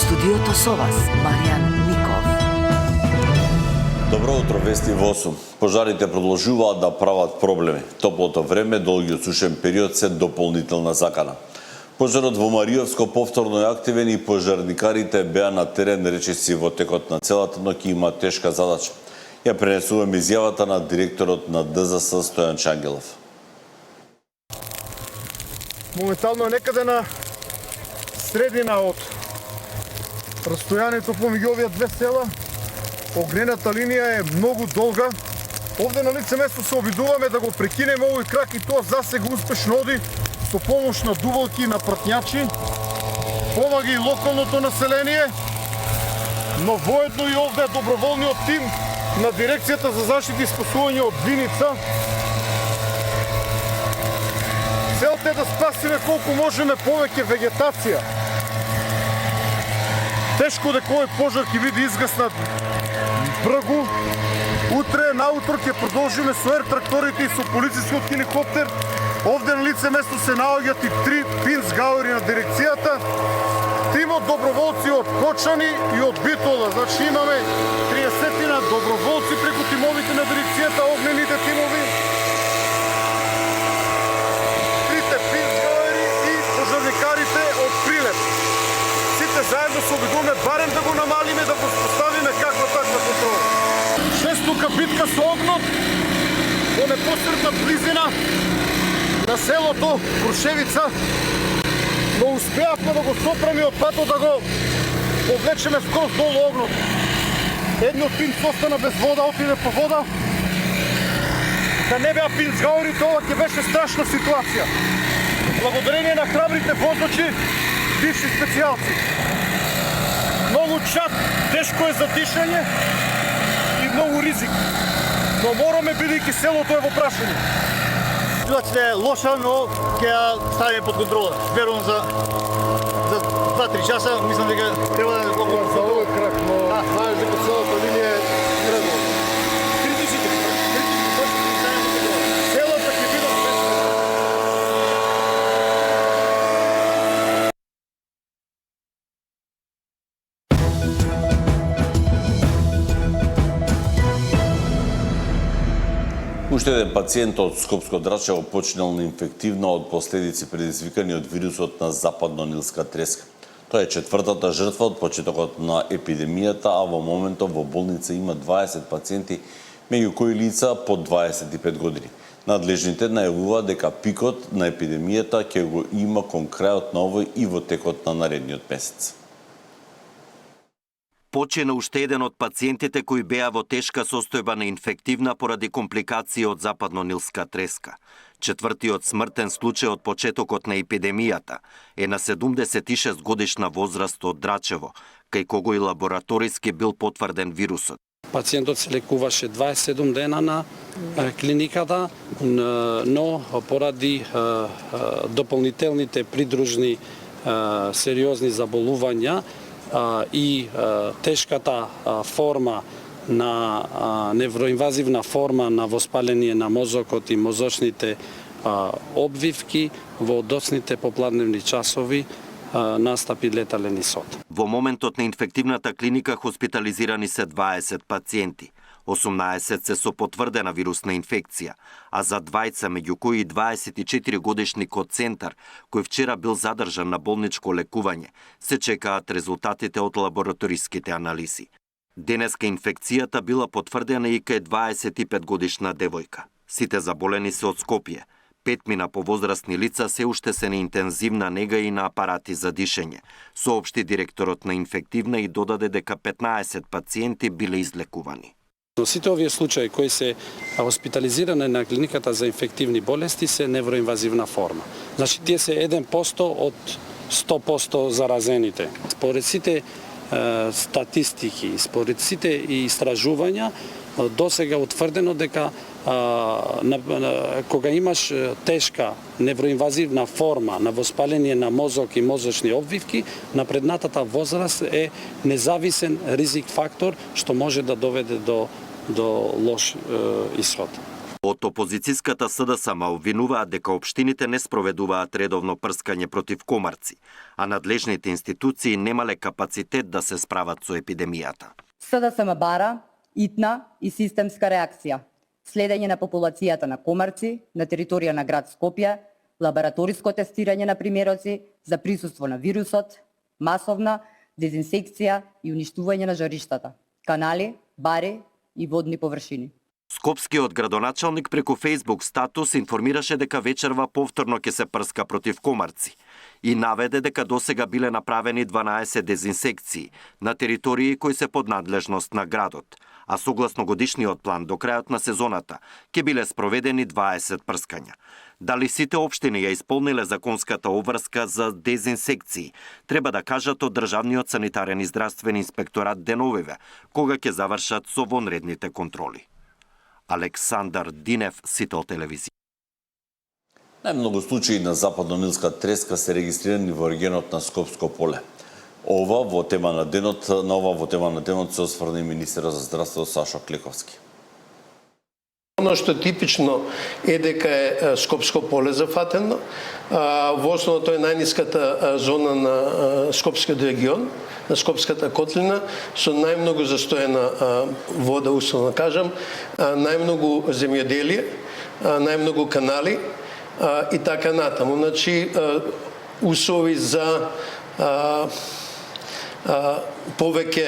студиото со вас, Маријан Ников. Добро утро, вести во 8. Пожарите продолжуваат да прават проблеми. Топлото време, долгиот сушен период се дополнителна закана. Пожарот во Маријовско повторно е активен и пожарникарите беа на терен речиси во текот на целата ноќ и има тешка задача. Ја пренесувам изјавата на директорот на ДЗС Стојан Чангелов. Моментално некаде на средина од растојанието помеѓу овие две села, огнената линија е многу долга. Овде на лице место се обидуваме да го прекинеме овој крак и тоа засега успешно оди со помош на дувалки и на пратњачи. Помага и локалното население, но воедно и овде доброволниот тим на Дирекцијата за заштита и спасување од Виница. Целта е да спасиме колку можеме повеќе вегетација. Тешко дека овој пожар ќе биде изгаснат бргу. Утре, наутро ќе продолжиме со ер-тракторите и со полицискиот хеликоптер. Овде на лице место се наоѓаат и 3 пинцгауери на дирекцијата. Тимот доброволци од Кочани и од Битола. Значи имаме 30 доброволци преку тимовите на дирекцијата, огнените тимови. 3 пинцгауери и пожарникарите од Прилеп. Сите заедно се обидуваме барем да го намалиме, да го поставиме каква таква контрола. Шестука битка со огнот во непосредна близина на селото Крушевица, но успеавме да го сопраме од патот, да го повлечеме скоро долу огнот. Едниот пинц остана без вода, отиде по вода. Да не беа пинцгауерите, ова ќе беше страшна ситуација. Благодарение на храбрите возачи, бивши специјалци. Многу чат, тешко е за дишање и многу ризик. Но мораме, бидејќи селото е во прашање. Ситуација е лоша, но ќе ја ставиме под контрола. Верувам за 2-3 часа, мислам дека треба да го за овој крак, но знаеш дека целата линија е вредна. критичите. Селата ќе бидат Уште еден пациент од Скопско Драчево починал на инфективна од последици предизвикани од вирусот на западно-нилска треска. Тоа е четвртата жртва од почетокот на епидемијата, а во моментот во болница има 20 пациенти, меѓу кои лица под 25 години. Надлежните најавуваат дека пикот на епидемијата ќе го има кон крајот на овој и во текот на наредниот месец. Почина уште еден од пациентите кои беа во тешка состојба на инфективна поради компликации од западно-нилска треска. Четвртиот смртен случај од почетокот на епидемијата е на 76 годишна возраст од Драчево, кај кого и лабораториски бил потврден вирусот. Пациентот се лекуваше 27 дена на клиниката, но поради дополнителните придружни сериозни заболувања и тешката форма на невроинвазивна форма на воспаление на мозокот и мозочните обвивки, во доцните попладневни часови настапи летален исход. Во моментот на инфективната клиника хоспитализирани се 20 пациенти. 18 се со потврдена вирусна инфекција, а за двајца, меѓу кои 24 годишник од Центар, кој вчера бил задржан на болничко лекување, се чекаат резултатите од лабораториските анализи. Денеска инфекцијата била потврдена и кај 25 годишна девојка. Сите заболени се од Скопје. 5 повозрастни лица се уште се на интензивна нега и на апарати за дишење, соопшти директорот на инфективна и додаде дека 15 пациенти биле излекувани. Сите овие случаи кои се хоспитализирани на клиниката за инфективни болести се невроинвазивна форма. Значи, тие се 1% од 100% заразените. Според сите статистики, според сите истражувања, досега утврдено дека кога имаш тешка невроинвазивна форма на воспаление на мозок и мозочни обвивки, напреднатата возраст е независен ризик фактор што може да доведе до лош исход. Од опозицијската СДСМ обвинуваат дека општините не спроведуваат редовно прскање против комарци, а надлежните институции немале капацитет да се справат со епидемијата. СДСМ бара итна и системска реакција, следење на популацијата на комарци на територија на град Скопје, лабораториско тестирање на примероци за присуство на вирусот, масовна дезинсекција и уништување на жариштата, канали, бари и водни површини. Скопскиот градоначалник преку Facebook статус информираше дека вечерва повторно ќе се прска против комарци и наведе дека досега биле направени 12 дезинсекции на територии кои се под надлежност на градот, а согласно годишниот план до крајот на сезоната ќе биле спроведени 20 прскања. Дали сите општини ја исполниле законската обврска за дезинсекции, треба да кажат од Државниот санитарен и здравствен инспекторат деновиве, кога ќе завршат со вонредните контроли. Александар Динев, Сител телевизија. Најмногу случаи на западнонилска треска се регистрирани во регионот на Скопско поле. На ова во тема на денот се осврна и министерот за здравство Сашо Клековски. Оно што е типично е дека е Скопско поле зафатено. Во основа тоа е најниската зона на Скопскиот регион, на Скопската котлина, со најмногу застоена вода, условно кажам, најмногу земјоделие, најмногу канали и така натаму. Значи, услови за повеќе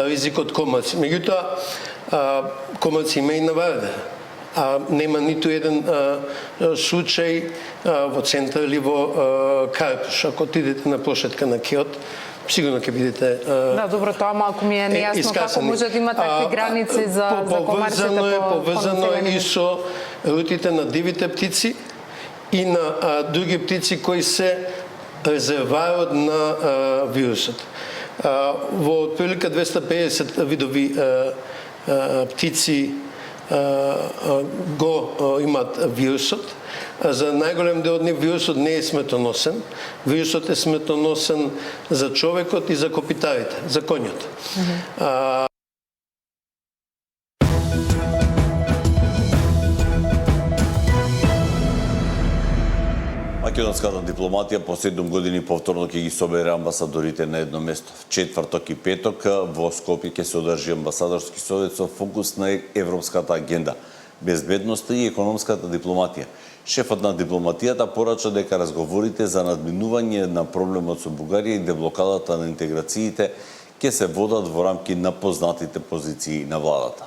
ризик од комарци. Меѓутоа, комарци има и навареде. Нема ниту еден случај во центар или во Карпуш. Ако отидете на прошетка на Киот, сигурно ќе видите Да, добро, тоа малку ми е нејасно како може да има такви граници за комарците по поврзано е и со рутите на дивите птици и на други птици кои се резерварот на вирусот. Во отприлика 250 видови птици го имат вирусот. За најголем дел од нив вирусот не е смртоносен. Вирусот е смртоносен за човекот и за копитарите, за коњот. Македонската дипломатија по 7 години повторно ќе ги собере амбасадорите на едно место. В четврток и петок во Скопје ќе се одржи амбасадорски совет со фокус на европската агенда, безбедноста и економската дипломатија. Шефот на дипломатијата порача дека разговорите за надминување на проблемот со Бугарија и деблокадата на интеграциите ќе се водат во рамки на познатите позиции на владата.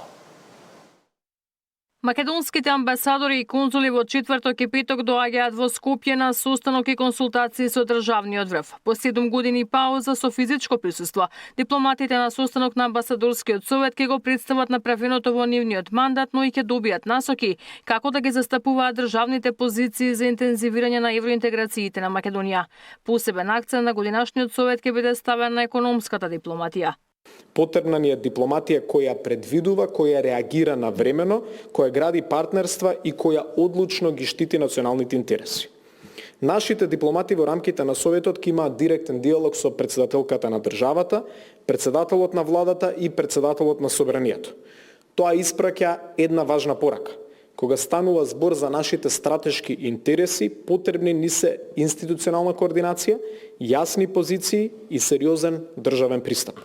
Македонските амбасадори и конзули во четврток и петок доаѓаат во Скопје на состанок и консултации со државниот врв. По 7 години пауза со физичко присуство, дипломатите на состанок на амбасадорскиот совет ќе го представат направеното во нивниот мандат, но и ќе добијат насоки како да ги застапуваат државните позиции за интензивирање на евроинтеграциите на Македонија. Посебен акцент на годинашниот совет ќе биде ставен на економската дипломатија. Потребна ни е дипломатија која предвидува, која реагира навремено, која гради партнерства и која одлучно ги штити националните интереси. Нашите дипломати во рамките на Советот ќе имаат директен диалог со председателката на државата, председателот на владата и председателот на собранието. Тоа испраќа една важна порака. Кога станува збор за нашите стратешки интереси, потребни ни се институционална координација, јасни позиции и сериозен државен пристап.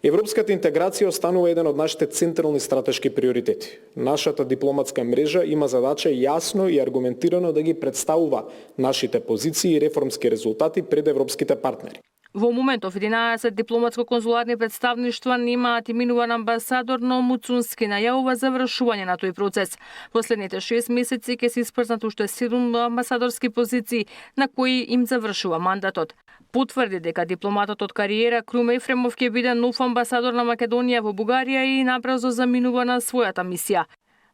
Европската интеграција останува еден од нашите централни стратешки приоритети. Нашата дипломатска мрежа има задача јасно и аргументирано да ги представува нашите позиции и реформски резултати пред европските партнери. Во моментов 11 дипломатско-конзуларни представништва немаат именуван амбасадор, но Муцунски најавува завршување на тој процес. Последните 6 месеци ќе се испразнат уште 7 амбасадорски позиции на кои им завршува мандатот. Потврди дека дипломатот од кариера Крум Ефремов ќе биде нов амбасадор на Македонија во Бугарија и набрзо заминува на својата мисија.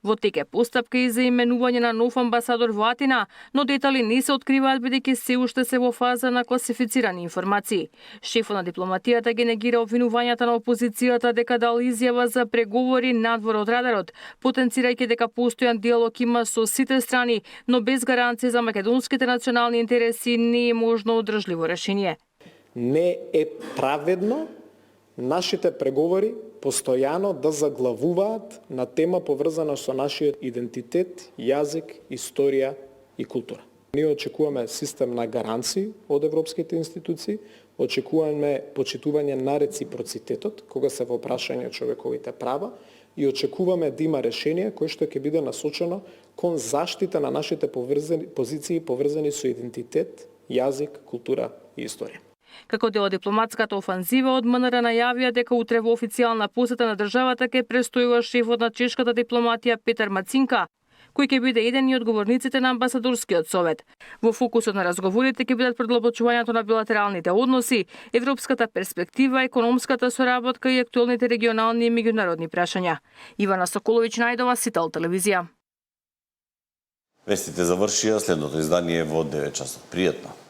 Во тек е постапка и за именување на нов амбасадор во Атина, но детали не се откриваат бидејќи се уште се во фаза на класифицирани информации. Шефот на дипломатијата ги негира обвинувањата на опозицијата дека дал изјава за преговори надвор од радарот, потенцирајќи дека постојан диалог има со сите страни, но без гаранција за македонските национални интереси не е можно одржливо решение. Не е праведно нашите преговори постојано да заглавуваат на тема поврзана со нашиот идентитет, јазик, историја и култура. Ние очекуваме систем на гаранции од европските институции, очекуваме почитување на реципроцитетот, кога се во прашање човековите права, и очекуваме да има решение кое што ќе биде насочено кон заштита на нашите позиции поврзани со идентитет, јазик, култура и историја. Како дел од дипломатската офанзива, од МНР најавија дека утре во официјална посета на државата ќе престојува шефот на чешката дипломатија Петар Мацинка, кој ќе биде еден и од говорниците на амбасадорскиот совет. Во фокусот на разговорите ќе бидат предлабочувањето на билатералните односи, европската перспектива, економската соработка и актуелните регионални и меѓународни прашања. Ивана Соколовиќ, Најдова, Сител телевизија. Вестите завршија, следното издание во 9 часот. Пријатно.